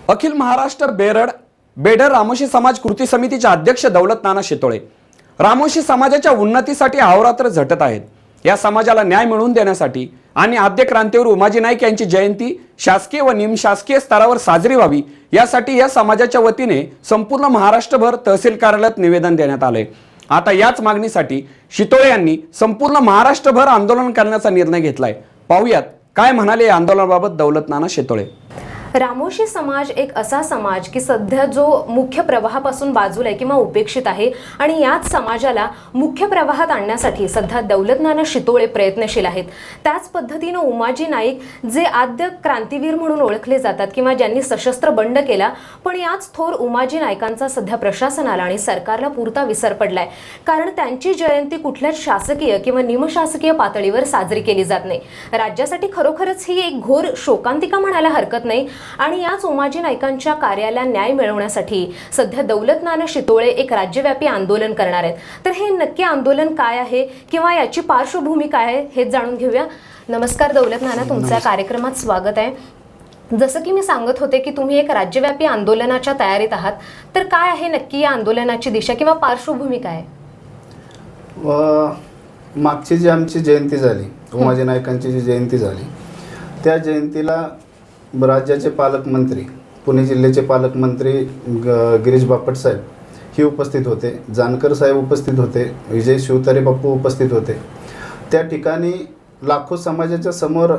अखिल महाराष्ट्र बेडर रामोशी समाज कृती समितीचे अध्यक्ष दौलत नाना शितोळे रामोशी समाजाच्या उन्नतीसाठी अहोरात्र झटत आहेत। या समाजाला न्याय मिळवून देण्यासाठी आणि आद्य क्रांतीवीर उमाजी नाईक यांची जयंती शासकीय व निमशासकीय स्तरावर साजरी व्हावी यासाठी या समाजाच्या वतीने संपूर्ण महाराष्ट्रभर तहसील कार्यालयात निवेदन देण्यात आले। आता याच मागणीसाठी शितोळे यांनी संपूर्ण महाराष्ट्रभर आंदोलन करण्याचा निर्णय घेतलाय। पाहूयात काय म्हणाले या आंदोलनाबाबत दौलत नाना शितोळे। रामोशी समाज एक असा समाज की सध्या जो मुख्य प्रवाहापासून बाजूला आहे किंवा उपेक्षित आहे आणि याच समाजाला मुख्य प्रवाहात आणण्यासाठी सध्या दौलत नाना शितोळे प्रयत्नशील आहेत। त्याच पद्धतीने उमाजी नाईक जे आद्य क्रांतीवीर म्हणून ओळखले जातात किंवा ज्यांनी सशस्त्र बंड केला, पण याच थोर उमाजी नाईकांचा सध्या प्रशासनाला आणि सरकारला पुरता विसर पडलाय। कारण त्यांची जयंती कुठल्याच शासकीय किंवा निमशासकीय पातळीवर साजरी केली जात नाही। राज्यासाठी खरोखरच ही एक घोर शोकांतिका म्हणायला हरकत नाही। आणि याच उमाजी नाईकांच्या कार्याला न्याय मिळवण्यासाठी सध्या दौलत नाना शितोळे एक राज्यव्यापी आंदोलन करणार आहेत। तर हे नक्की आंदोलन काय आहे किंवा याची पार्श्वभूमी काय आहे हे जाणून घेऊया। नमस्कार दौलत नाना, तुमच्या कार्यक्रमात स्वागत आहे। जसं की मी सांगत होते की तुम्ही एक राज्यव्यापी आंदोलनाच्या तयारीत आहात, तर काय आहे नक्की या आंदोलनाची दिशा किंवा पार्श्वभूमी काय आहे? मागची जी आमची जयंती झाली, उमाजी नाईकांची जी जयंती झाली, त्या जयंतीला राज्याचे पालकमंत्री, पुणे जिल्ह्याचे पालकमंत्री गिरीश बापट साहेब हे उपस्थित होते, जानकर साहेब उपस्थित होते, विजय शिवतारे बापू उपस्थित होते। त्या ठिकाणी लाखो समाजाच्या समोर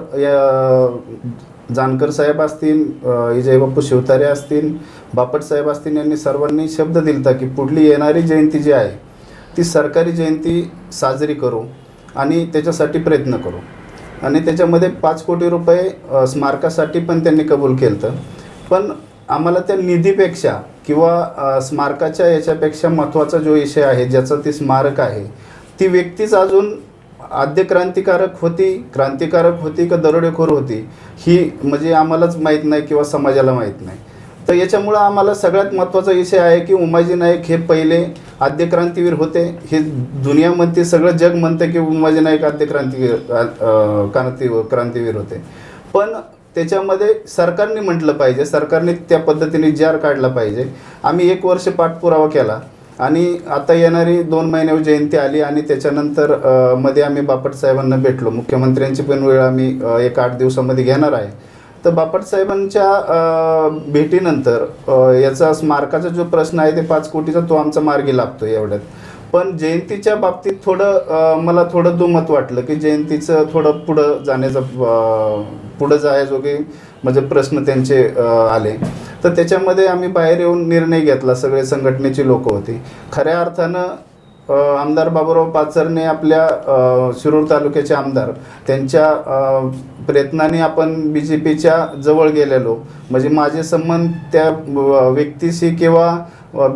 जानकर साहेब असतील, विजय बापू शिवतारे असतील, बापट साहेब असतील, यांनी सर्वांनी शब्द दिलता की पुढली येणारी जयंती जी आहे ती सरकारी जयंती साजरी करू आणि त्याच्यासाठी प्रयत्न करू। आणि त्याच्यामध्ये 5 कोटी रुपये स्मारकासाठी पण त्यांनी कबूल केलं। पण आम्हाला त्या निधीपेक्षा किंवा स्मारकाच्या याच्यापेक्षा महत्त्वाचा जो विषय आहे, ज्याचं ते स्मारक आहे, ती व्यक्तीच अजून आद्य क्रांतिकारक होती का दरोडेखोर होती ही म्हणजे आम्हालाच माहीत नाही किंवा समाजाला माहीत नाही। तर याच्यामुळं आम्हाला सगळ्यात महत्त्वाचा विषय आहे की उमाजी नाईक हे पहिले आद्य क्रांतीवीर होते। हे दुनियामध्ये सगळं जग म्हणतं की उमाजी नाईक आद्य क्रांतीवीर होते। पण त्याच्यामध्ये सरकारने म्हटलं पाहिजे, सरकारने त्या पद्धतीने जार काढला पाहिजे। आम्ही 1 वर्ष पाठपुरावा केला आणि आता येणारी 2 महिन्यावर जयंती आली आणि त्याच्यानंतर मध्ये आम्ही बापट साहेबांना भेटलो। मुख्यमंत्र्यांची पण वेळ आम्ही 1-8 दिवसामध्ये घेणार आहे। तर बापट साहेबांच्या भेटीनंतर याचा स्मारकाचा जो प्रश्न आहे ते 5 कोटीचा तो आमचा मार्गी लागतो एवढ्यात। पण जयंतीच्या बाबतीत मला थोडं दुमत वाटलं की जयंतीचं थोडं पुढं जायजोगे म्हणजे प्रश्न त्यांचे आले। तर त्याच्यामध्ये आम्ही बाहेर येऊन निर्णय घेतला, सगळे संघटनेची लोक होती। खऱ्या अर्थानं आमदार बाबूराव पाचरने आपल्या शिरूर तालुक्याचे आमदार त्यांच्या प्रयत्नाने आपण BJPच्या जवळ गेलेलो, म्हणजे माझे संबंध त्या व्यक्तीशी किंवा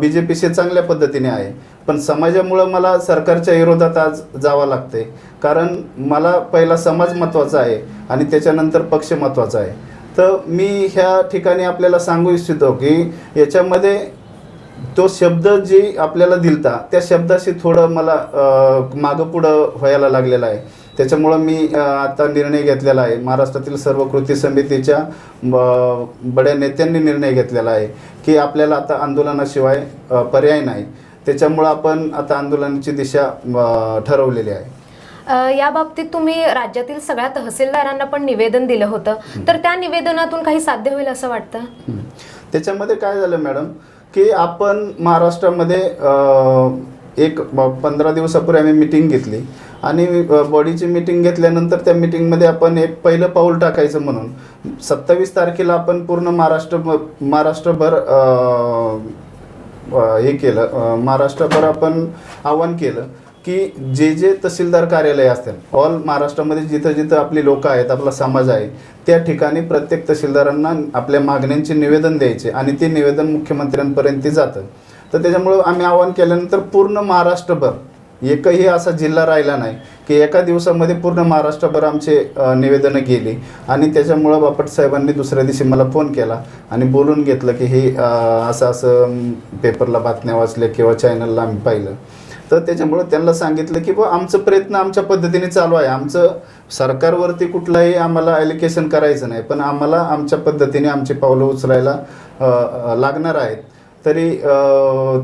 BJPशी चांगल्या पद्धतीने आहे। पण समाजामुळं मला सरकारच्या विरोधात आज जावं लागते, कारण मला पहिला समाज महत्त्वाचा आहे आणि त्याच्यानंतर पक्ष महत्त्वाचा आहे। तर मी ह्या ठिकाणी आपल्याला सांगू इच्छितो की याच्यामध्ये तो शब्द जी आपल्याला दिलता त्या शब्दाशी थोडं मला मागं पुढं व्हायला लागलेलं आहे। त्याच्यामुळं मी आता निर्णय घेतलेला आहे, महाराष्ट्रातील सर्व कृती समितीच्या बड्या नेत्यांनी निर्णय घेतलेला आहे की आपल्याला आता आंदोलनाशिवाय पर्याय नाही। त्याच्यामुळं आपण आता आंदोलनाची दिशा ठरवलेली आहे। या बाबतीत तुम्ही राज्यातील सगळ्या तहसीलदारांना पण निवेदन दिलं होतं, तर त्या निवेदनातून काही साध्य होईल असं वाटतं? त्याच्यामध्ये काय झालं मॅडम की आपण महाराष्ट्रामध्ये एक 15 दिवसापूर्वी आम्ही मीटिंग घेतली आणि बॉडीची मीटिंग घेतल्यानंतर त्या मीटिंगमध्ये आपण एक पहिलं पाऊल टाकायचं म्हणून 27 तारखेला आपण पूर्ण महाराष्ट्रभर हे केलं, महाराष्ट्रभर आपण आवाहन केलं की जे तहसीलदार कार्यालय असतील ऑल महाराष्ट्रामध्ये जिथं जिथं आपली लोक आहेत, आपला समाज आहे, त्या ठिकाणी प्रत्येक तहसीलदारांना आपल्या मागण्यांचे निवेदन द्यायचे आणि ते निवेदन मुख्यमंत्र्यांपर्यंत जातं। तर त्याच्यामुळं आम्ही आवाहन केल्यानंतर पूर्ण महाराष्ट्रभर एकही असा जिल्हा राहिला नाही की एका दिवसामध्ये पूर्ण महाराष्ट्रभर आमचे निवेदनं गेली। आणि त्याच्यामुळं बापट साहेबांनी दुसऱ्या दिवशी मला फोन केला आणि बोलून घेतलं की हे असं पेपरला बातम्या वाचल्या किंवा चॅनलला आम्ही पाहिलं। तर त्याच्यामुळं त्यांना सांगितलं की आमचं प्रयत्न आमच्या पद्धतीने चालू आहे, आमचं सरकारवरती कुठलाही आम्हाला ॲलिकेशन करायचं नाही, पण आम्हाला आमच्या पद्धतीने आमची पावलं उचलायला लागणार आहेत. तरी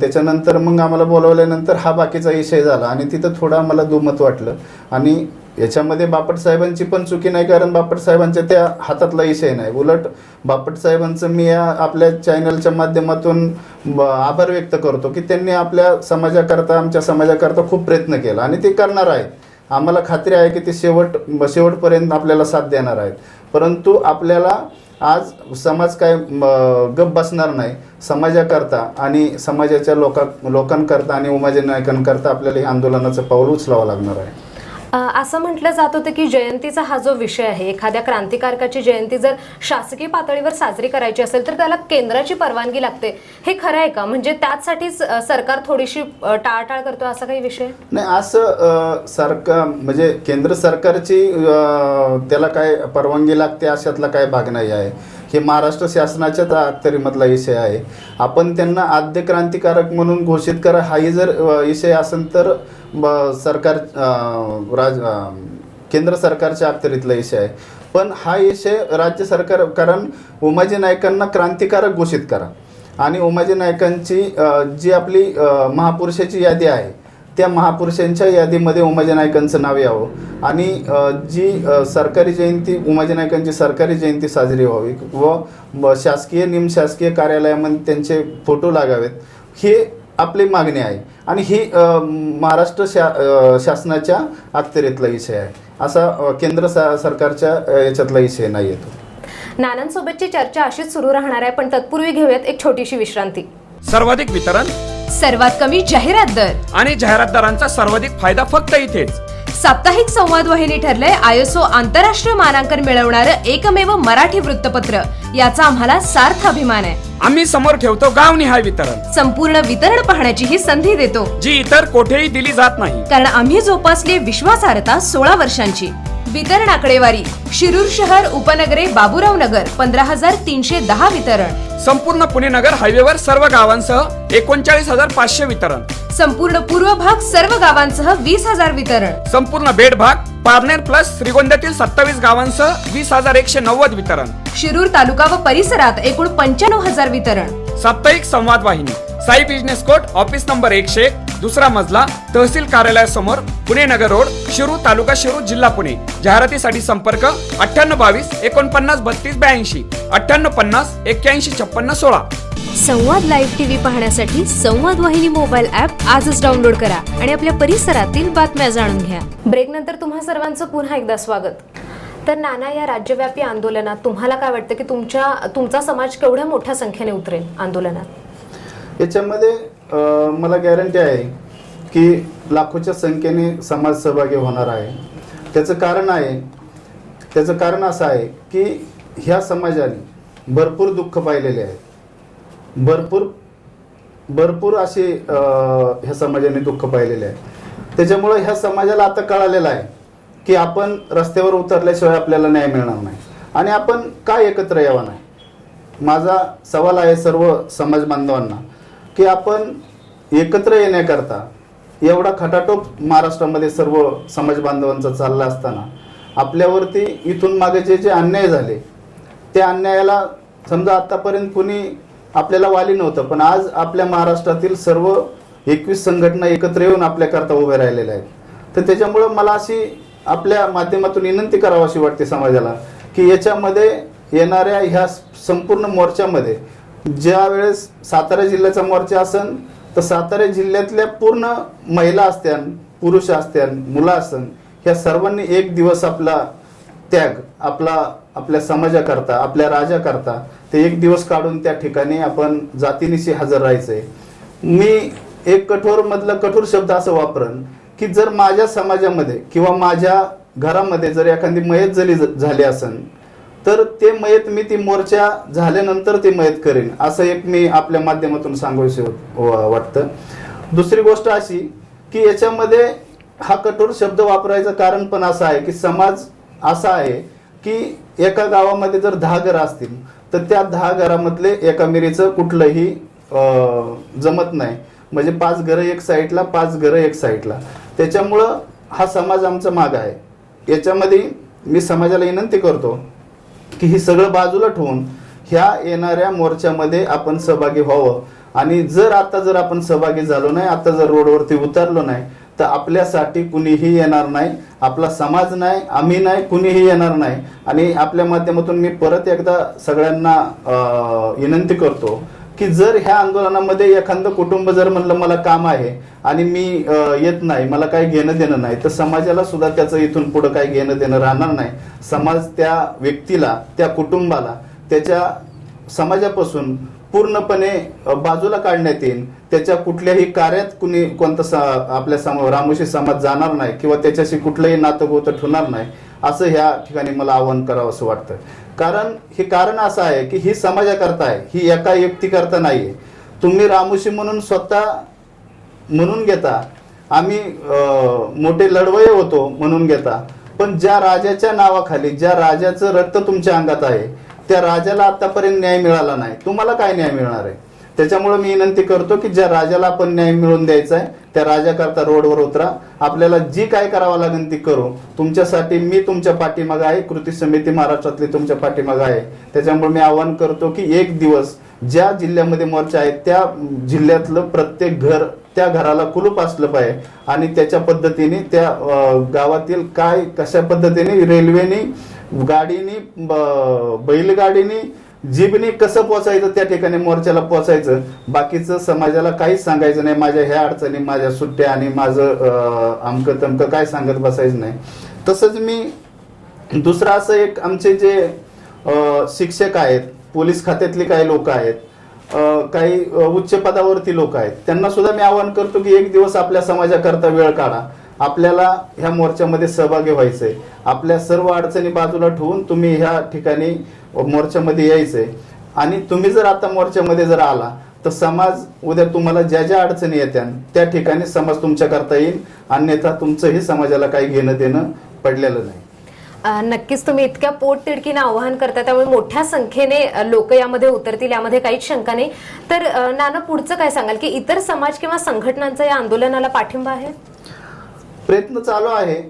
त्याच्यानंतर मग आम्हाला बोलवल्यानंतर हा बाकीचा विषय झाला आणि तिथं थोडं आम्हाला दुमत वाटलं. आणि याच्यामध्ये बापट साहेबांची पण चुकी नाही, कारण बापट साहेबांच्या त्या हातातला विषय नाही. उलट बापट साहेबांचं मी या आपल्या चॅनलच्या माध्यमातून आभार व्यक्त करतो की त्यांनी आपल्या समाजाकरता, आमच्या समाजाकरता खूप प्रयत्न केला आणि ते करणार आहेत. आम्हाला खात्री आहे की ते शेवटपर्यंत आपल्याला साथ देणार आहेत. परंतु आपल्याला आज समाज काय गप बसणार नाही. समाजाकरता आणि समाजाच्या लोकांकरता आणि उमाजी नायकांकरता आपल्याला हे आंदोलनाचं पाऊल उचलावं लागणार आहे. असं म्हटलं जात होतं की जयंतीचा हा जो विषय आहे, एखाद्या क्रांतिकारकाची जयंती जर शासकीय पातळीवर साजरी करायची असेल तर त्याला केंद्राची परवानगी लागते. हे खरं आहे का? म्हणजे त्यासाठीच सरकार थोडीशी टाळाटाळ करतो, असा काही विषय नाही. असं सरकार म्हणजे केंद्र सरकारची त्याला काय परवानगी लागते अशातला काय भाग नाही आहे. हे महाराष्ट्र शासनाच्याच अखत्यारीमधला विषय आहे. आपण त्यांना आद्य क्रांतिकारक म्हणून घोषित करा, हाही जर विषय असेल तर सरकार केंद्र सरकारच्या अखत्यारीतला विषय आहे. पण हा विषय राज्य सरकार, कारण उमाजी नायकांना क्रांतिकारक घोषित करा आणि उमाजी नायकांची जी आपली महापुरुषाची यादी आहे त्या महापुरुषांच्या यादीमध्ये उमाजी नायकांचं नाव यावं आणि जी सरकारी जयंती, उमाजी नायकांची सरकारी जयंती साजरी व्हावी व शासकीय निमशासकीय कार्यालयामध्ये त्यांचे फोटो लागावेत, हे आपली मागणी आहे. आणि ही महाराष्ट्र शासनाच्या अखत्यारीतला विषय आहे. असा केंद्र सरकारच्या याच्यातला विषय नाही येतो. नानांसोबतची चर्चा अशीच सुरू राहणार आहे, पण तत्पूर्वी घेऊयात एक छोटीशी विश्रांती. सर्वाधिक वितरण, सर्वात कमी जाहिरात दर आणि जाहिरातदारांचा सर्वाधिक फायदा फक्त इथेच. साप्ताहिक संवाद वाहिनी ठरलंय ISO आंतरराष्ट्रीय मानांकन मिळवणारं एकमेव मराठी वृत्तपत्र. याचा आम्हाला सार्थ अभिमान आहे. आम्ही समोर ठेवतो गावनिहाय वितरण, संपूर्ण वितरण पाहण्याची ही संधी देतो, जी इतर कोठेही दिली जात नाही. कारण आम्ही जोपासली विश्वासार्हता 16 वर्षांची. वितरण आकडेवारी: शिरूर शहर, उपनगरे, बाबूराव नगर 15,310 वितरण. संपूर्ण पुणे नगर हायवेवर सर्व गावांसह 39,500 वितरण. संपूर्ण पूर्व भाग सर्व गावांसह 20,000 वितरण. संपूर्ण बेड भाग पारनेर प्लस श्रीगोंद्यातील 27 गावांसह 20,190 वितरण. शिरूर तालुका व परिसरात एकूण 95,000 वितरण. साप्ताहिक संवाद वाहिनी, Sai business court, office number 101, दुसरा मजला, तहसील कार्यालयासमोर, पुणे नगर रोड, शिरूर, तालुका शिरूर, जिल्हा पुणे. जाहिरातीसाठी संपर्क 9822 49 32 82, 9850 81 56 16. संवाद लाईव्ह टीव्ही पाहण्यासाठी संवाद वाहिनी मोबाईल ऍप आजच डाउनलोड करा आणि आपल्या परिसरातील बातम्या जाणून घ्या. ब्रेक नंतर तुम्हा सर्वांचं पुन्हा एकदा स्वागत. तर नाना, या राज्यव्यापी आंदोलनात तुम्हाला काय वाटतं की तुमचा समाज केवढ्या मोठ्या संख्येने उतरेल आंदोलनात? याच्यामध्ये मला गॅरंटी आहे की लाखोच्या संख्येने समाज सहभागी होणार आहे. त्याचं कारण असं आहे की ह्या समाजाने भरपूर दुःख पाहिलेले आहेत. भरपूर असे ह्या समाजाने दुःख पाहिलेले आहे. त्याच्यामुळे ह्या समाजाला आता कळालेलं आहे की आपण रस्त्यावर उतरल्याशिवाय आपल्याला न्याय मिळणार नाही आणि आपण काय एकत्र यावं नाही. माझा सवाल आहे सर्व समाज बांधवांना की आपण एकत्र येण्याकरता एवढा खटाटोप महाराष्ट्रामध्ये सर्व समाज बांधवांचा चालला असताना आपल्यावरती इथून मागे जे अन्याय झाले त्या अन्यायाला समजा आतापर्यंत कुणी आपल्याला वाली नव्हतं, पण आज आपल्या महाराष्ट्रातील सर्व 21 संघटना एकत्र येऊन आपल्याकरता उभे राहिलेल्या आहेत. तर त्याच्यामुळं मला अशी आपल्या माध्यमातून विनंती करावीशी वाटते समाजाला की याच्यामध्ये येणाऱ्या ह्या संपूर्ण मोर्चामध्ये ज्या वेळेस सातारा जिल्ह्याचा मोर्चा असेल तर सातारा जिल्ह्यातल्या पूर्ण महिला असत्यान, पुरुष असत्यान, मुलं असन, ह्या सर्वांनी एक दिवस आपला त्याग आपल्या समाजाकरता, आपल्या राजाकरता ते एक दिवस काढून त्या ठिकाणी आपण जातीनिशी हजर राहायचंय. मी एक कठोर शब्द असं वापरन की जर माझ्या समाजामध्ये किंवा माझ्या घरामध्ये जर एखादी मयत झाली असेल तर ते मयत मी ती मोर्चा झाल्यानंतर ती मयत करेन, असं एक मी आपल्या माध्यमातून सांगायचं वाटतं. दुसरी गोष्ट अशी की याच्यामध्ये हा कठोर शब्द वापरायचं कारण पण असं आहे की समाज असा आहे की एका गावामध्ये जर 10 घरं असतील तर त्या 10 घरामधले एका मिरीचं कुठलंही जमत नाही. म्हणजे 5 घरं एक साईडला, 5 घरं एक साईडला. त्याच्यामुळं हा समाज आमचा माग आहे. याच्यामध्ये मी समाजाला विनंती करतो की ही सगळं बाजूला ठेवून ह्या येणाऱ्या मोर्चामध्ये आपण सहभागी व्हावं. आणि जर आपण सहभागी झालो नाही, आता जर रोडवरती उतरलो नाही, तर आपल्यासाठी कुणीही येणार नाही, आपला समाज नाही, आम्ही नाही, कुणीही येणार नाही. आणि आपल्या माध्यमातून मी परत एकदा सगळ्यांना विनंती करतो की जर ह्या आंदोलनामध्ये एखादं कुटुंब जर म्हणलं मला काम आहे आणि मी येत नाही, मला काही घेणं देणं नाही, तर समाजाला सुद्धा त्याचं इथून पुढे काही घेणं देणं राहणार नाही. समाज त्या व्यक्तीला, त्या कुटुंबाला त्याच्या समाजापासून पूर्णपणे बाजूला काढण्यात येईल. त्याच्या कुठल्याही कार्यात आपल्या रामोशी समाज जाणार नाही किंवा त्याच्याशी कुठलंही नातं ठेवणार नाही, असं ह्या ठिकाणी मला आवाहन करावं असं वाटतं. कारण हे कारण असं आहे की ही समाजाकरता आहे, ही एका व्यक्तीकरता नाहीये. तुम्ही रामोशी म्हणून स्वतः म्हणून घेता, आम्ही मोठे लढवये होतो म्हणून घेता, पण ज्या राजाच्या नावाखाली, ज्या राजाचं रक्त तुमच्या अंगात आहे, त्या राजाला आतापर्यंत न्याय मिळाला नाही, तुम्हाला काय न्याय मिळणार आहे? त्याच्यामुळे मी विनंती करतो की ज्या राजाला आपण न्याय मिळवून द्यायचा आहे, त्या राजाकरता रोडवर उतरा. आपल्याला जी काय करावं लागेल ती करू. तुमच्यासाठी मी तुमच्या पाठीमागे आहे, कृती समिती महाराष्ट्रातली तुमच्या पाठीमागे आहे. त्याच्यामुळे मी आवाहन करतो की एक दिवस ज्या जिल्ह्यामध्ये मोर्चा आहे त्या जिल्ह्यातलं प्रत्येक घर, त्या घराला कुलूप असलं पाहिजे आणि त्याच्या पद्धतीने त्या गावातील काय कशा पद्धतीने रेल्वेने, गाडीनी, बैलगाडीनी, जीबनी कसं पोचायचं त्या ठिकाणी मोर्चाला पोचायचं. बाकीचं समाजाला काहीच सांगायचं नाही, माझ्या ह्या अडचणी, माझ्या सुट्ट्या आणि माझं अमकं तमकं काय सांगत बसायचं नाही. तसंच मी दुसरं असं एक, आमचे जे शिक्षक आहेत, पोलीस खात्यातले काही लोक आहेत, काही उच्च पदावरती लोक आहेत, त्यांना सुद्धा मी आवाहन करतो की एक दिवस आपल्या समाजाकरता वेळ काढा. आपल्याला ह्या मोर्चामध्ये सहभागी व्हायचंय. आपल्या सर्व अडचणी बाजूला ठेवून तुम्ही ह्या ठिकाणी मोर्चामध्ये यायचंय. आणि तुम्ही जर आता मोर्चामध्ये जर आला तर समाज उद्या तुम्हाला ज्या ज्या अडचणी येत्या त्या ठिकाणी समाज तुमच्या करता येईल, अन्यथा तुमचंही समाजाला काही घेणं देणं पडलेलं नाही. नक्कीच तुम्ही इतक्या पोटतिडकीनं आवाहन करता, त्यामुळे मोठ्या संख्येने लोक यामध्ये उतरतील, यामध्ये काहीच शंका नाही. तर नाना, पुढचं काय सांगाल की इतर समाज किंवा संघटनांचा या आंदोलनाला पाठिंबा आहे? प्रयत्न चालू आहे.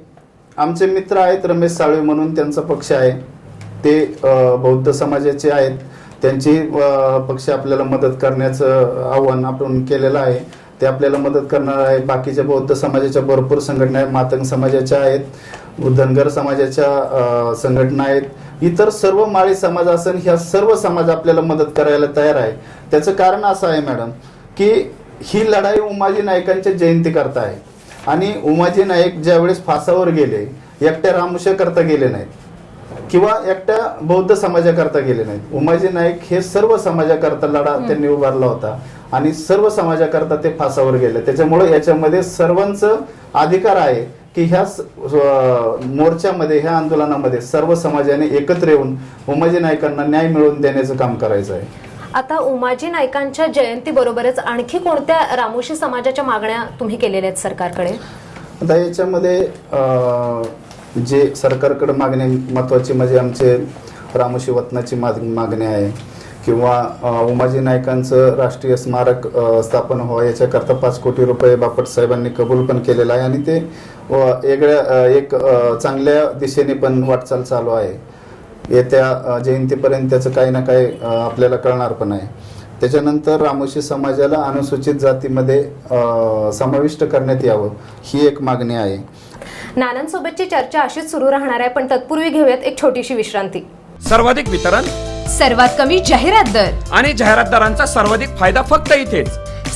आमचे मित्र आहेत रमेश साळवे म्हणून, त्यांचा पक्ष आहे, ते बौद्ध समाजाचे आहेत. त्यांची पक्ष आपल्याला मदत करण्याचं आव्हान आपण केलेलं आहे. ते आपल्याला मदत करणार आहे. बाकीच्या बौद्ध समाजाच्या भरपूर संघटना आहेत, मातंग समाजाच्या आहेत, धनगर समाजाच्या संघटना आहेत, इतर सर्व माळी समाज असेल, ह्या सर्व समाज आपल्याला मदत करायला तयार आहे. त्याचं कारण असं आहे मॅडम की ही लढाई उमाजी नाईकांच्या जयंती करता आहे. आणि उमाजी नाईक ज्यावेळेस फासावर गेले, एकट्या रामोशीकरता गेले नाहीत किंवा एकट्या बौद्ध समाजाकरता गेले नाहीत. उमाजी नाईक हे सर्व समाजाकरता लढा त्यांनी उभारला होता आणि सर्व समाजाकरता ते फासावर गेले. त्याच्यामुळे याच्यामध्ये सर्वांचं अधिकार आहे की ह्या मोर्चामध्ये, ह्या आंदोलनामध्ये सर्व समाजाने एकत्र येऊन उमाजी नाईकांना न्याय मिळवून देण्याचं काम करायचं आहे. आता उमाजी नाईकांच्या जयंती बरोबरच आणखी कोणत्या रामोशी समाजाच्या मागण्या तुम्ही केलेल्या आहेत सरकारकडे? आता याच्यामध्ये जे सरकारकडे मागणी महत्वाची म्हणजे आमचे रामोशी वतनाची मागणी आहे किंवा उमाजी नाईकांचं राष्ट्रीय स्मारक स्थापन व्हावं याच्याकरता 5 कोटी रुपये बापट साहेबांनी कबूल पण केलेला आहे आणि ते वेगळ्या एक चांगल्या दिशेने पण वाटचाल चालू आहे. येत्या जयंतीपर्यंत त्याचं काही ना काही आपल्याला कळणार पण आहे. त्याच्यानंतर रामोशी समाजाला अनुसूचित जातीमध्ये समाविष्ट करण्यात यावं ही एक मागणी आहे. नानांसोबतची चर्चा अशीच सुरू राहणार आहे, पण तत्पूर्वी घेऊयात एक छोटीशी विश्रांती. सर्वाधिक वितरण, सर्वात कमी जाहिरात दर आणि जाहिरातदारांचा सर्वाधिक फायदा फक्त इथेच.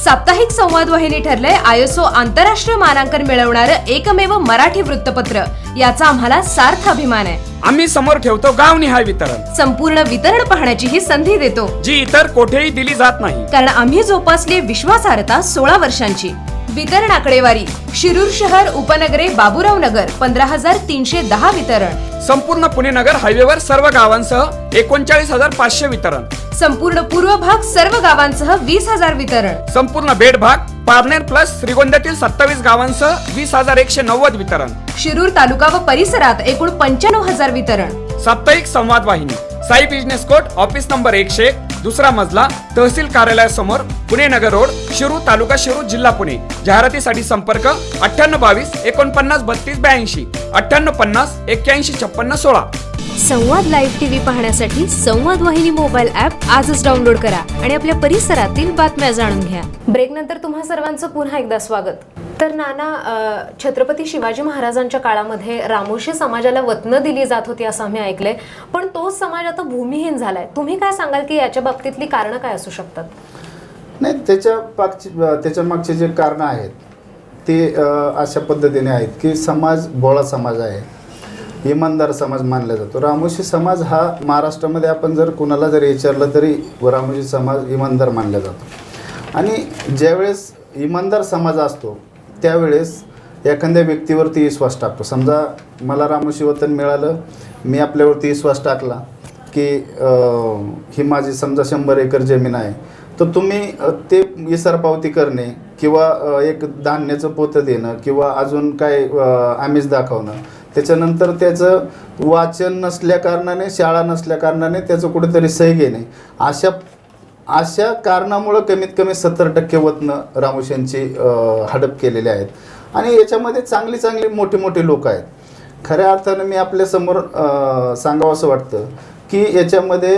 साप्ताहिक संवाद वाहिनी ठरलंय ISO आंतरराष्ट्रीय मानांकन मिळवणारं एकमेव मराठी वृत्तपत्र. याचा आम्हाला सार्थ अभिमान आहे. आम्ही समोर ठेवतो गावनिहाय वितरण, संपूर्ण वितरण पाहण्याची ही संधी देतो, जी इतर कोठेही दिली जात नाही. कारण आम्ही जोपासली विश्वासार्हता 16 वर्षांची. वितरण आकडेवारी: शिरूर शहर, उपनगरे, बाबुराव नगर 15,310 वितरण. संपूर्ण पुणे नगर हायवेवर सर्व गावांसह 39,500 वितरण. संपूर्ण पूर्व भाग सर्व गावांसह 20,000 वितरण. संपूर्ण बेड भाग पारनेर प्लस श्रीगोंद्यातील 27 गावांसह 20,190 वितरण. शिरूर तालुका व परिसरात एकूण 95,000 वितरण. साप्ताहिक संवाद वाहिनी, Sai business court, office number 101, दुसरा मजला, तहसील कार्यालयासमोर, पुणे नगर रोड, शिरूर, तालुका शिरूर, जिल्हा पुणे. जाहिरातीसाठी संपर्क 9822 49 32 82, 9850 81 56 16. संवाद लाईव्ह टीव्ही पाहण्यासाठी संवाद वाहिनी मोबाईल ॲप आजच डाउनलोड करा आणि आपल्या परिसरातील बातम्या जाणून घ्या. ब्रेकनंतर तुम्हा सर्वांचं पुन्हा एकदा स्वागत. तर नाना, छत्रपती शिवाजी महाराजांच्या काळामध्ये रामोशी समाजाला वतनं दिली जात होती असं आम्ही ऐकलंय, पण तोच समाज आता भूमिहीन झालाय. तुम्ही काय सांगाल की याच्या बाबतीतली कारणं काय असू शकतात? नाही, त्याच्या मागचे जे कारणं आहेत ते अशा पद्धतीने आहेत की समाज भोळा समाज आहे, इमानदार समाज मानला जातो. रामोशी समाज हा महाराष्ट्रामध्ये आपण जर कुणाला जर विचारलं तरी रामोशी समाज इमानदार मानला जातो. आणि ज्यावेळेस इमानदार समाज असतो त्यावेळेस एखाद्या व्यक्तीवरती विश्वास टाकतो. समजा मला रामोशी वतन मिळालं, मी आपल्यावरती विश्वास टाकला की ही माझी समजा 100 एकर जमीन आहे, तर तुम्ही ते इसरपावती करणे किंवा एक धान्याचं पोतं देणं किंवा अजून काय आमिष दाखवणं, त्याच्यानंतर त्याचं वाचन नसल्या कारणाने, शाळा नसल्या कारणाने त्याचं कुठेतरी सही घेणे, अशा कारणामुळं कमीत कमी 70% वतनं रामोशींची हडप केलेले आहेत. आणि याच्यामध्ये चांगली मोठे लोक आहेत. खऱ्या अर्थानं मी आपल्यासमोर सांगावं असं वाटतं की याच्यामध्ये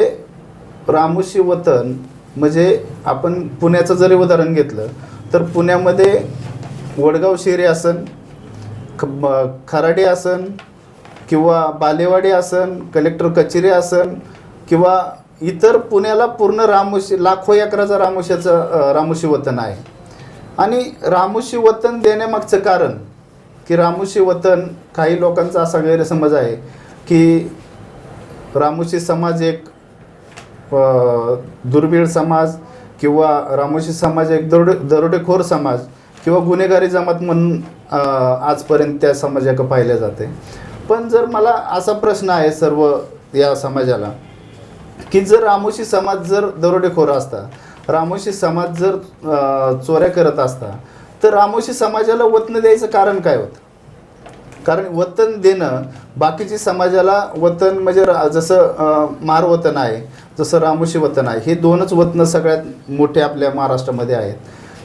रामोशी वतन म्हणजे आपण पुण्याचं जरी उदाहरण घेतलं तर पुण्यामध्ये वडगाव शेरी असन, खराडे असन किंवा बालेवाडी असन, कलेक्टर कचेरी असन किंवा इतर पुण्याला पूर्ण लाखो एकराचा रामोशी वतन आहे. आणि रामोशी वतन देण्यामागचं कारण की रामोशी वतन, काही लोकांचा असा गैरसमज आहे की रामोशी समाज एक दुर्बीळ समाज किंवा रामोशी समाज एक दरोडेखोर समाज किंवा गुन्हेगारी जमात म्हणून आजपर्यंत त्या समाजाकडे पाहिलं जाते. पण जर मला असा प्रश्न आहे सर्व या समाजाला की जर रामोशी समाज जर दरोडेखोर असता, रामोशी समाज जर चोऱ्या करत असता, तर रामोशी समाजाला वतन द्यायचं कारण काय होतं? कारण वतन देणं बाकीची समाजाला वतन म्हणजे जसं मार वतन आहे, जसं रामोशी वतन आहे, हे दोनच वतन सगळ्यात मोठे आपल्या महाराष्ट्रामध्ये आहेत.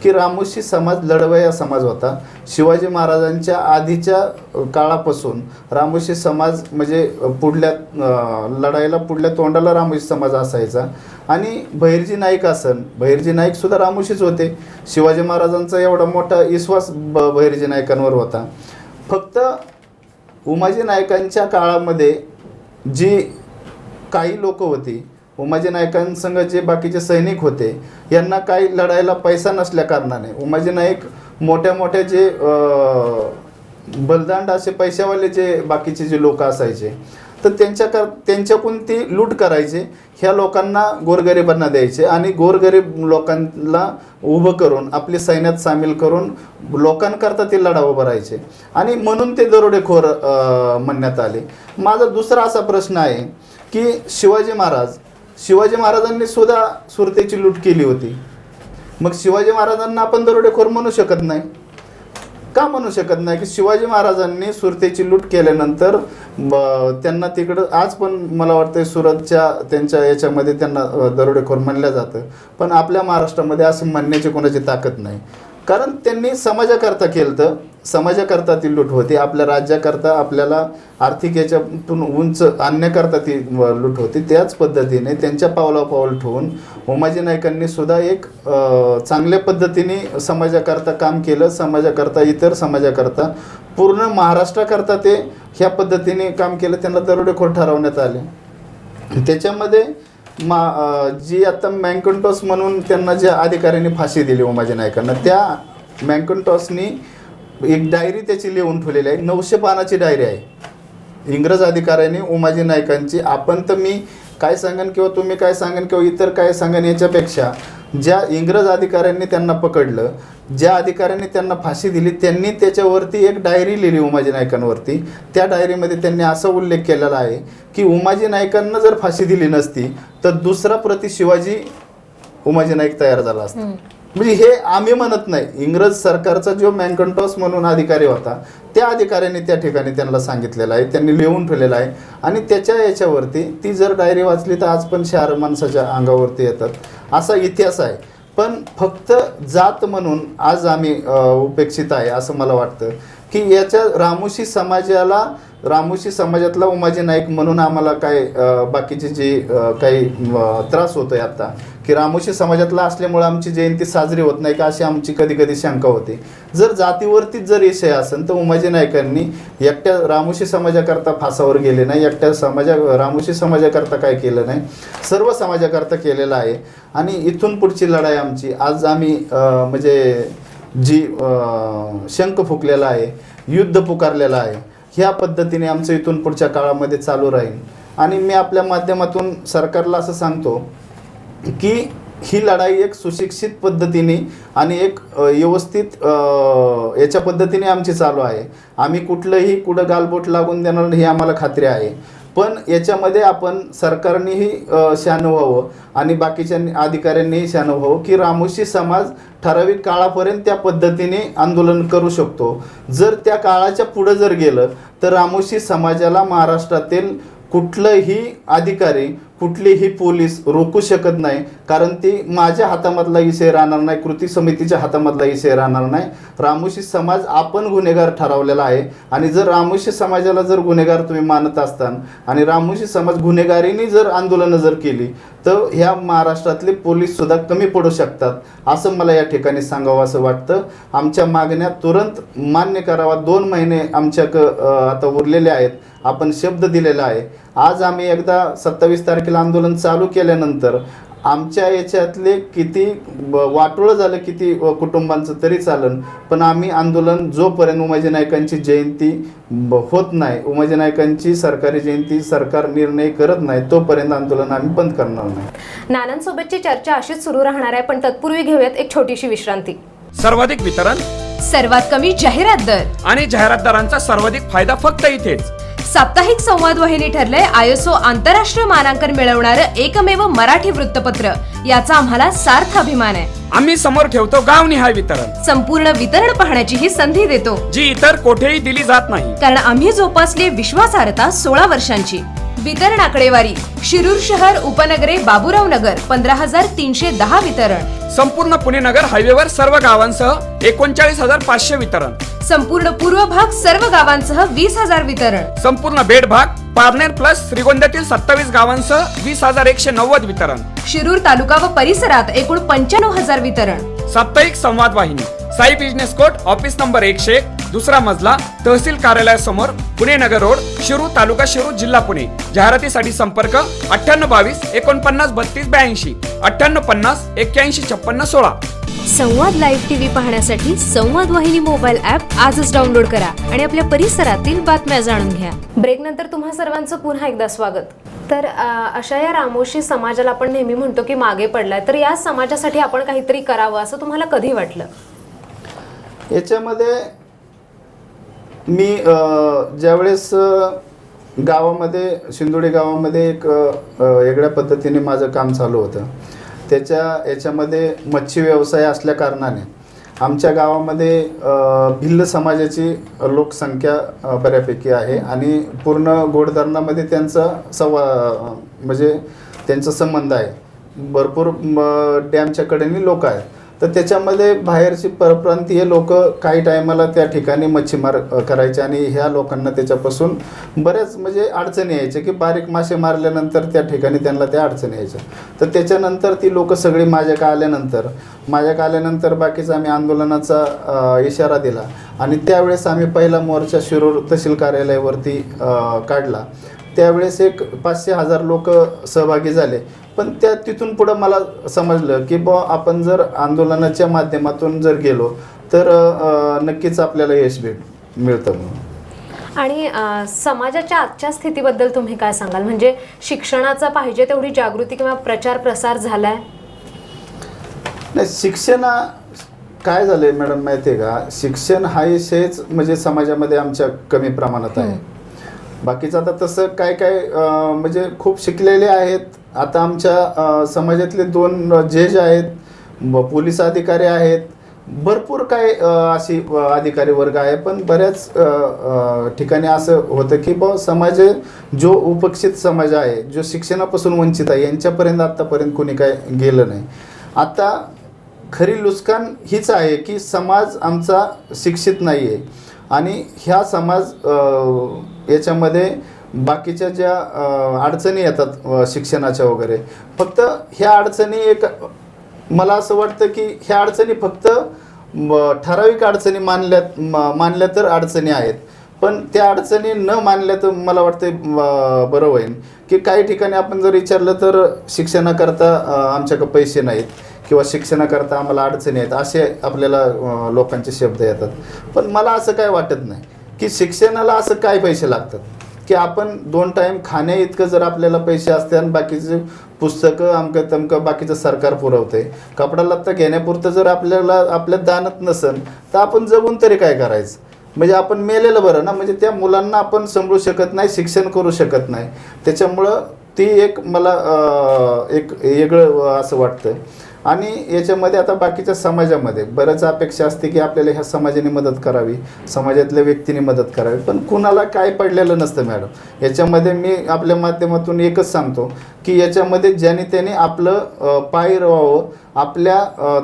की रामोशी समाज लढवय्या समाज होता. शिवाजी महाराजांच्या आधीच्या काळापासून रामोशी समाज म्हणजे पुढल्या तोंडाला रामोशी समाज असायचा. आणि बहिर्जी नाईक बहिर्जी नाईकसुद्धा रामोशीच होते. शिवाजी महाराजांचा एवढा मोठा विश्वास बहिर्जी नाईकांवर होता. फक्त उमाजी नाईकांच्या काळामध्ये जी काही लोक होती, उमाजी नाईकांसंग जे बाकीचे सैनिक होते, यांना काही लढायला पैसा नसल्या कारणाने उमाजी नाईक मोठ्या जे बलदांड असे पैशावाले जे बाकीचे जे लोक असायचे, तर त्यांच्याकडून ती लूट करायचे, ह्या लोकांना गोरगरिबांना द्यायचे आणि गोरगरीब लोकांना उभं करून आपली सैन्यात सामील करून लोकांकरता ते लढा उभं राहायचे. आणि म्हणून ते दरोडेखोर म्हणण्यात आले. माझा दुसरा असा प्रश्न आहे की शिवाजी महाराजांनी सुद्धा सुरतेची लूट केली होती. मग शिवाजी महाराजांना आपण दरोडेखोर म्हणू शकत नाही का? म्हणू शकत नाही की शिवाजी महाराजांनी सुरतेची लूट केल्यानंतर त्यांना तिकडं आज पण मला वाटतं सुरतच्या त्यांच्या याच्यामध्ये त्यांना दरोडेखोर म्हणलं जातं. पण आपल्या महाराष्ट्रामध्ये असं म्हणण्याची कोणाची ताकद नाही. कारण त्यांनी समाजाकरता केलं, तर समाजाकरता ती लूट होती. आपल्या राज्याकरता आपल्याला आर्थिक याच्यातून उंच आणण्याकरता ती लूट होती. त्याच पद्धतीने त्यांच्या पावलापाऊल ठेवून उमाजी नाईकांनी सुद्धा एक चांगल्या पद्धतीने समाजाकरता काम केलं. समाजाकरता, इतर समाजाकरता, पूर्ण महाराष्ट्राकरता ते ह्या पद्धतीने काम केलं. त्यांना दरोडेखोर ठरवण्यात आले. त्याच्यामध्ये जी आता मॅकॅन्टॉस म्हणून त्यांना ज्या अधिकाऱ्यांनी फाशी दिली उमाजी नाईकांना, त्या मॅकॅन्टॉसनी एक डायरी त्याची लिहून ठेवलेली आहे. 900 पानाची डायरी आहे. इंग्रज अधिकाऱ्यांनी उमाजी नाईकांची, आपण तर मी काय सांगेन किंवा तुम्ही काय सांगेन किंवा इतर काय सांगेन याच्यापेक्षा ज्या इंग्रज अधिकाऱ्यांनी त्यांना पकडलं, ज्या अधिकाऱ्यांनी त्यांना फाशी दिली, त्यांनी त्याच्यावरती एक डायरी लिहिली उमाजी नाईकांवरती. त्या डायरीमध्ये त्यांनी असा उल्लेख केलेला आहे की उमाजी नाईकांना जर फाशी दिली नसती तर दुसरा प्रति शिवाजी उमाजी नाईक तयार झाला असता. म्हणजे हे आम्ही म्हणत नाही, इंग्रज सरकारचा जो मॅकॅन्टॉस म्हणून अधिकारी होता त्या अधिकाऱ्यांनी त्या ठिकाणी त्यांना सांगितलेलं आहे, त्यांनी लिहून ठेवलेलं आहे. आणि त्याच्या याच्यावरती ती जर डायरी वाचली तर आज पण 4 माणसाच्या अंगावरती येतात, असा इतिहास आहे. पण फक्त जात म्हणून आज आम्ही उपेक्षित आहे असं मला वाटतं. की याच्या रामोशी समाजातला उमाजी नाईक म्हणून आम्हाला काय बाकीचे जे काही त्रास होतोय आता, की रामोशी समाजातला असल्यामुळे आमची जयंती साजरी होत नाही का, अशी आमची कधी कधी शंका होते. जर जातीवरतीच जर विषय असेल तर उमाजी नाईकांनी एकट्या रामोशी समाजाकरता फासावर गेले नाही, एकट्या रामोशी समाजाकरता काय केलं नाही, सर्व समाजाकरता केलेलं आहे. आणि इथून पुढची लढाई आमची, आज आम्ही म्हणजे जी शंख फुकलेला आहे, युद्ध पुकारलेलं आहे, ह्या पद्धतीने आमचं इथून पुढच्या काळामध्ये चालू राहील. आणि मी आपल्या माध्यमातून सरकारला असं सांगतो की ही लढाई एक सुशिक्षित पद्धतीने आणि एक व्यवस्थित याच्या पद्धतीने आमची चालू आहे. आम्ही कुठं गालबोट लागून देणार नाही, ही आम्हाला खात्री आहे. पण याच्यामध्ये आपण सरकारनेही शहाणं व्हावं आणि बाकीच्या अधिकाऱ्यांनीही शहाणं व्हावं की रामोशी समाज ठराविक काळापर्यंत त्या पद्धतीने आंदोलन करू शकतो. जर त्या काळाच्या पुढं जर गेलं तर रामोशी समाजाला महाराष्ट्रातील कुठलंही अधिकारी, कुठलीही पोलीस रोखू शकत नाही. कारण ती माझ्या हातामधला विषय राहणार नाही, कृती समितीच्या हातामधला विषय राहणार नाही. रामोशी समाज आपण गुन्हेगार ठरवलेला आहे. आणि जर रामोशी समाजाला जर गुन्हेगार तुम्ही मानत असताना आणि रामोशी समाज गुन्हेगारीने जर आंदोलनं जर केली तर ह्या महाराष्ट्रातले पोलीससुद्धा कमी पडू शकतात, असं मला या ठिकाणी सांगावं असं वाटतं. आमच्या मागण्या तुरंत मान्य करावा. 2 महिने आता उरलेले आहेत. आपण शब्द दिलेला आहे. आज आम्ही एकदा 27 तारखेला आंदोलन चालू केल्यानंतर आमच्या याच्यातले किती वाटोळं झालं, किती कुटुंबांचं तरी चालन, पण आम्ही आंदोलन जोपर्यंत उमाजी नाईकांची जयंती होत नाही, उमाजी नाईकांची सरकारी जयंती सरकार निर्णय करत नाही, तोपर्यंत आंदोलन आम्ही बंद करणार नाही. नानांसोबतची चर्चा अशीच सुरू राहणार आहे, पण तत्पूर्वी घेऊयात एक छोटीशी विश्रांती. सर्वाधिक वितरण, सर्वात कमी जाहिरात दर आणि जाहिरातदारांचा सर्वाधिक फायदा फक्त इथेच. साप्ताहिक संवाद वाहिनी ठरलंय ISO आंतरराष्ट्रीय मानांकन मिळवणारं एकमेव मराठी वृत्तपत्र. याचा आम्हाला सार्थ अभिमान आहे. आम्ही समोर ठेवतो गावनिहाय वितरण, संपूर्ण वितरण पाहण्याची ही संधी देतो, जी इतर कोठेही दिली जात नाही. कारण आम्ही जोपासली विश्वासार्हता 16 वर्षांची. वितरण आकडेवारी: शिरूर शहर, उपनगरे, बाबूराव नगर 15,310 वितरण. संपूर्ण पुणे नगर हायवेवर सर्व गावांसह 39,500 वितरण. संपूर्ण पूर्व भाग सर्व गावांसह 20,000 वितरण. संपूर्ण बेड भाग पारनेर प्लस श्रीगोंद्यातील 27 गावांसह 20,190 वितरण. शिरूर तालुका व परिसरात एकूण 95,000 वितरण. साप्ताहिक संवाद वाहिनी, Sai business court, office number 101, दुसरा मजला, तहसील कार्यालयासमोर, पुणे नगर रोड, शिरूर, तालुका शिरूर, जिल्हा पुणे. जाहिरातीसाठी संपर्क 9822 49 32 82, 9850 81 56 16. संवाद लाईव्ह टीव्ही पाहण्यासाठी संवाद वाहिनी मोबाईल ऍप आजच डाउनलोड करा आणि आपल्या परिसरातील बातम्या जाणून घ्या. ब्रेकनंतर तुम्हा सर्वांचं पुन्हा एकदा स्वागत. तर अशा या रामोशी समाजाला आपण नेहमी म्हणतो की मागे पडलाय, तर या समाजासाठी आपण काहीतरी करावं असं तुम्हाला कधी वाटलं? याच्यामध्ये मी ज्यावेळेस गावामध्ये शिंदोडी गावामध्ये एक वेगळ्या पद्धतीने माझं काम चालू होतं. याच्यामध्ये मच्छी व्यवसाय असल्या कारणाने आमच्या गावामध्ये भिल्ल समाजाची लोकसंख्या बऱ्यापैकी आहे आणि पूर्ण गोडधरणामध्ये त्यांचा संबंध आहे. भरपूर डॅमच्या कडेने लोक आहेत. तर त्याच्यामध्ये बाहेरची परप्रांतीय लोक काही टायमाला त्या ठिकाणी मच्छीमार करायचे आणि ह्या लोकांना त्याच्यापासून बऱ्याच अडचणी यायच्या की बारीक मासे मारल्यानंतर त्या ठिकाणी त्यांना त्या अडचणी यायच्या. तर त्याच्यानंतर ती लोक सगळी माझ्याकडे आल्यानंतर बाकीचा आम्ही आंदोलनाचा इशारा दिला आणि त्यावेळेस आम्ही पहिला मोर्चा शिरूर तहसील कार्यालयावरती काढला. त्यावेळेस एक 500,000 लोक सहभागी झाले. पण तिथून पुढं मला समजलं की आपण जर आंदोलनाच्या माध्यमातून जर गेलो तर नक्कीच आपल्याला यश मिळतं म्हणून. आणि समाजाच्या आजच्या स्थितीबद्दल तुम्ही काय सांगाल? म्हणजे शिक्षणाचा पाहिजे तेवढी जागृती किंवा प्रचार प्रसार झालाय? नाही, शिक्षण काय झालंय मॅडम माहिती आहे का, शिक्षण हा विषयच समाजामध्ये आमच्या कमी प्रमाणात आहे. बाकीचं आता तसं काय खूप शिकलेले आहेत. आता आमच्या समाजातले 2 जज आहेत, पोलीस अधिकारी आहेत, भरपूर काय अशी अधिकारी वर्ग आहे. पण बऱ्याच ठिकाणी असं होतं की समाज जो उपेक्षित समाज आहे, जो शिक्षणापासून वंचित आहे, यांच्यापर्यंत आत्तापर्यंत कोणी काय गेलं नाही. आता खरी लुस्कान हीच आहे की समाज आमचा शिक्षित नाही आहे आणि ह्या समाज याच्यामध्ये बाकीच्या ज्या अडचणी येतात शिक्षणाच्या वगैरे, फक्त ह्या अडचणी मला असं वाटतं की ह्या अडचणी फक्त ठराविक अडचणी मानल्या तर अडचणी आहेत, पण त्या अडचणी न मानल्या तर मला वाटतं बरं होईल. की काही ठिकाणी आपण जर विचारलं तर शिक्षणाकरता आमच्याकडे पैसे नाहीत किंवा शिक्षणाकरता आम्हाला अडचणी आहेत असे आपल्याला लोकांचे शब्द येतात. पण मला असं काय वाटत नाही की शिक्षणाला असं काय पैसे लागतात की आपण 2 टाईम खाण्या इतकं जर आपल्याला पैसे असते आणि बाकीचे पुस्तकं अमकं तमकं बाकीचं सरकार पुरवते, कपडा लत्ता घेण्यापुरतं जर आपल्यात दानत नसेल तर आपण जगून तरी काय करायचं? म्हणजे आपण मेलेलं बरं ना. म्हणजे त्या मुलांना आपण सांभाळू शकत नाही, शिक्षण करू शकत नाही. त्याच्यामुळं ती एक मला एक वेगळं असं वाटतं. आणि याच्यामध्ये आता बाकीच्या समाजामध्ये बऱ्याच अपेक्षा असते की आपल्याला ह्या समाजाने मदत करावी, समाजातल्या व्यक्तीने मदत करावी, पण कुणाला काय पडलेलं नसतं मॅडम. याच्यामध्ये मी आपल्या माध्यमातून एकच सांगतो की याच्यामध्ये ज्याने त्याने आपलं पाय राहावं, आपल्या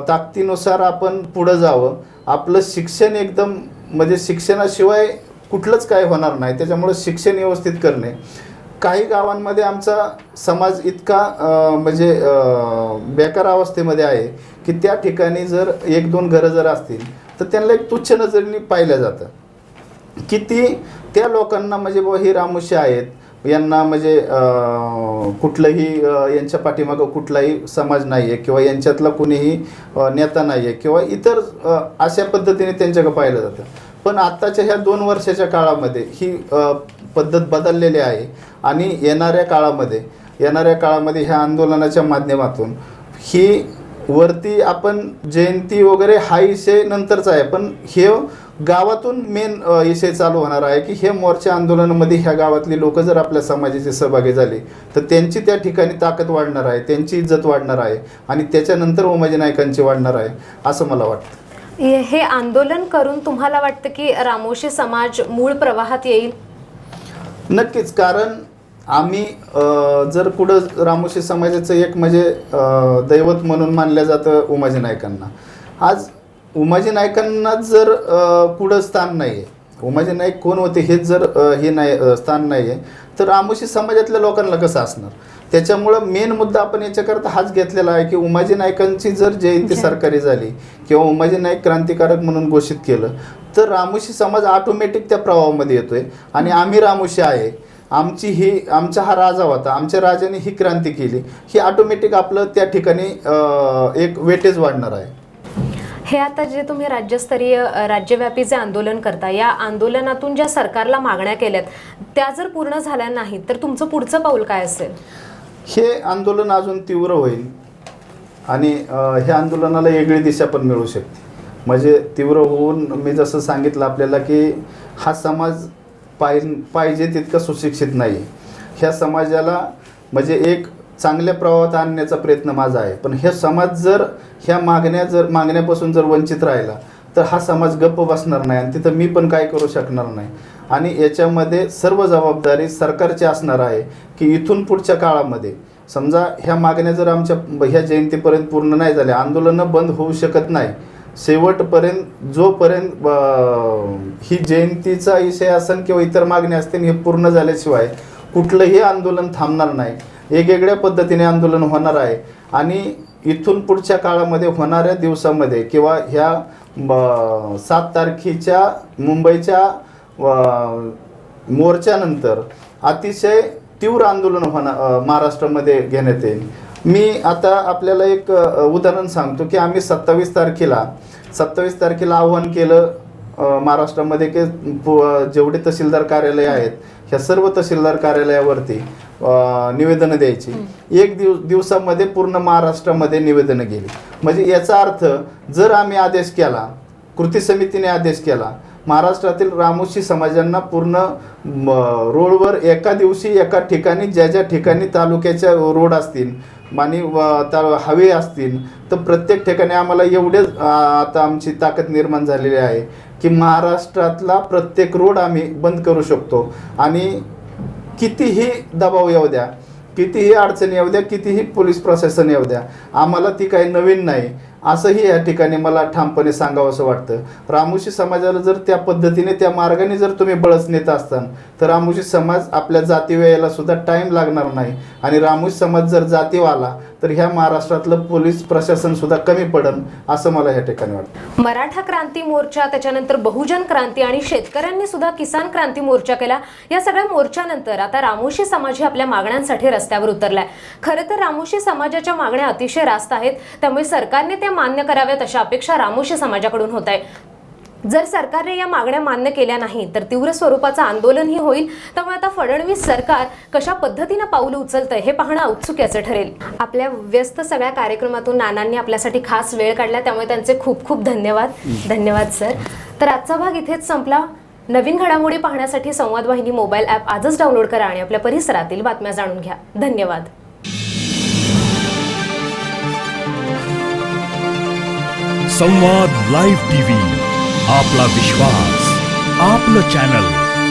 ताकदीनुसार आपण पुढं जावं. आपलं शिक्षण एकदम म्हणजे शिक्षणाशिवाय कुठलंच काय होणार नाही. त्याच्यामुळं शिक्षण व्यवस्थित करणे. काही गावांमध्ये आमचा समाज इतका म्हणजे बेकार अवस्थेमध्ये आहे की त्या ठिकाणी जर 1-2 घरं जर असतील तर त्यांना एक तुच्छ नजरेने पाहिलं जातं की त्या लोकांना म्हणजे बुवा ही रामुशी आहेत, यांना म्हणजे कुठलंही यांच्या पाठीमागं कुठलाही समाज नाही आहे किंवा यांच्यातला कुणीही नेता नाही आहे किंवा इतर अशा पद्धतीने त्यांच्याकडे पाहिलं जातं. पण आत्ताच्या ह्या 2 वर्षाच्या काळामध्ये ही पद्धत बदललेली आहे आणि येणाऱ्या काळामध्ये ह्या आंदोलनाच्या माध्यमातून ही वरती आपण जयंती वगैरे हा विषय नंतरचा आहे, पण हे गावातून मेन विषय चालू होणार आहे की हे मोर्चा आंदोलनामध्ये ह्या गावातली लोक जर आपल्या समाजाचे सहभागी झाले तर त्यांची त्या ठिकाणी ताकद वाढणार आहे, त्यांची इज्जत वाढणार आहे आणि त्याच्यानंतर उमाजी नाईकांची वाढणार आहे असं मला वाटतं. हे आंदोलन करून तुम्हाला वाटतं की रामोशी समाज मूळ प्रवाहात येईल? नक्कीच. कारण आम्ही जर कुठं रामोशी समाजाचं एक म्हणजे दैवत म्हणून मानलं जातं उमाजी नाईकांना. आज उमाजी नाईकांना जर कुठं स्थान नाही आहे, उमाजी नाईक कोण होते हेच जर हे नाही स्थान नाही आहे तर रामोशी समाजातल्या लोकांना कसं असणार? त्याच्यामुळं मेन मुद्दा आपण याच्याकरता हाच घेतलेला आहे की उमाजी नाईकांची जर जयंती सरकारी झाली किंवा उमाजी नाईक क्रांतिकारक म्हणून घोषित केलं तर रामोशी समाज ऑटोमॅटिक त्या प्रवाहामध्ये येतोय. आणि आम्ही रामोशी आहे, आमचा हा राजा होता, आमच्या राजाने ही क्रांती केली, ही ऑटोमॅटिक आपलं त्या ठिकाणी एक वेटेज वाढणार आहे. हे आता जे तुम्ही राज्यव्यापी जे आंदोलन करता, या आंदोलनातून ज्या सरकारला मागण्या केल्यात त्या जर पूर्ण झाल्या नाहीत तर तुमचं पुढचं पाऊल काय असेल? हे आंदोलन अजून तीव्र होईल आणि ह्या आंदोलनाला वेगळी दिशा पण मिळू शकते. म्हणजे तीव्र होऊन मी जसं सांगितलं आपल्याला की हा समाज पाहिजे तितका सुशिक्षित नाही. ह्या समाजाला म्हणजे एक चांगल्या प्रवाहात आणण्याचा प्रयत्न माझा आहे, पण हे समाज जर ह्या मागण्यापासून जर वंचित राहिला तर हा समाज गप्प बसणार नाही आणि तिथं मी पण काय करू शकणार नाही. आणि याच्यामध्ये सर्व जबाबदारी सरकारची असणार आहे की इथून पुढच्या काळामध्ये समजा ह्या मागण्या जर आमच्या ह्या जयंतीपर्यंत पूर्ण नाही झाल्या, आंदोलनं बंद होऊ शकत नाही. शेवटपर्यंत जोपर्यंत ही जयंतीचा विषय असेल किंवा इतर मागण्या असतील हे पूर्ण झाल्याशिवाय कुठलंही आंदोलन थांबणार नाही. वेगवेगळ्या पद्धतीने आंदोलन होणार आहे आणि इथून पुढच्या काळामध्ये होणाऱ्या दिवसामध्ये किंवा ह्या 7 तारखेच्या मुंबईच्या मोर्चानंतर अतिशय तीव्र आंदोलन होणार महाराष्ट्रामध्ये घेण्यात येईल. मी आता आपल्याला एक उदाहरण सांगतो की आम्ही 27 तारखेला आव्हान केलं महाराष्ट्रामध्ये की जेवढे तहसीलदार कार्यालय आहेत ह्या सर्व तहसीलदार कार्यालयावरती निवेदनं द्यायची. एक दिवसामध्ये पूर्ण महाराष्ट्रामध्ये निवेदनं गेली. म्हणजे याचा अर्थ जर आम्ही आदेश केला, कृती समितीने आदेश केला, महाराष्ट्रातील रामोशी समाजांना पूर्ण रोडवर एका दिवशी एका ठिकाणी ज्या ठिकाणी तालुक्याच्या रोड असतील आणि हवे असतील तर प्रत्येक ठिकाणी आम्हाला एवढेच आता आमची ताकद निर्माण झालेली आहे की महाराष्ट्रातला प्रत्येक रोड आम्ही बंद करू शकतो. आणि कितीही दबाव येऊ द्या, कितीही अडचणी येऊ द्या, कितीही पोलीस प्रशासन येऊ द्या, आम्हाला ती काही नवीन नाही. असंही या ठिकाणी मला ठामपणे सांगावं असं वाटतं. रामोशी समाजाला जर त्या पद्धतीने त्या मार्गाने जर तुम्ही बळच नेत असताल तर रामोशी समाज आपल्या जातीव्ययाला सुद्धा टाईम लागणार नाही आणि रामोशी समाज जर जातीव आला तर ह्या महाराष्ट्रातलं पोलीस प्रशासन सुद्धा कमी पडन असं मला या ठिकाणी वाटतं. मराठा क्रांती मोर्चा, त्याच्यानंतर बहुजन क्रांती आणि शेतकऱ्यांनी सुद्धा किसान क्रांती मोर्चा केला. या सगळ्या मोर्चानंतर आता रामोशी समाज ही आपल्या मागण्यांसाठी रस्त्यावर उतरलाय. खरं तर रामोशी समाजाच्या मागण्या अतिशय रास्त आहेत, त्यामुळे सरकारने त्या मान्य कराव्यात अशा अपेक्षा रामोशी समाजाकडून होत आहे. जर सरकारने या मागण्या मान्य केल्या नाही तर तीव्र स्वरूपाचं आंदोलनही होईल. त्यामुळे आता फडणवीस सरकार कशा पद्धतीनं पाऊल उचलतंय हे पाहणं औत्सुक्याचं ठरेल. आपल्या व्यस्त सगळ्या कार्यक्रमातून नानांनी आपल्यासाठी खास वेळ काढला, त्यामुळे त्यांचे खूप खूप धन्यवाद. धन्यवाद सर. तर आजचा भाग इथेच संपला. नवीन घडामोडी पाहण्यासाठी संवाद वाहिनी मोबाईल ॲप आजच डाउनलोड करा आणि आपल्या परिसरातील बातम्या जाणून घ्या. धन्यवाद. संवाद लाईव्ह टीव्ही, आपला विश्वास, आपलं चॅनल.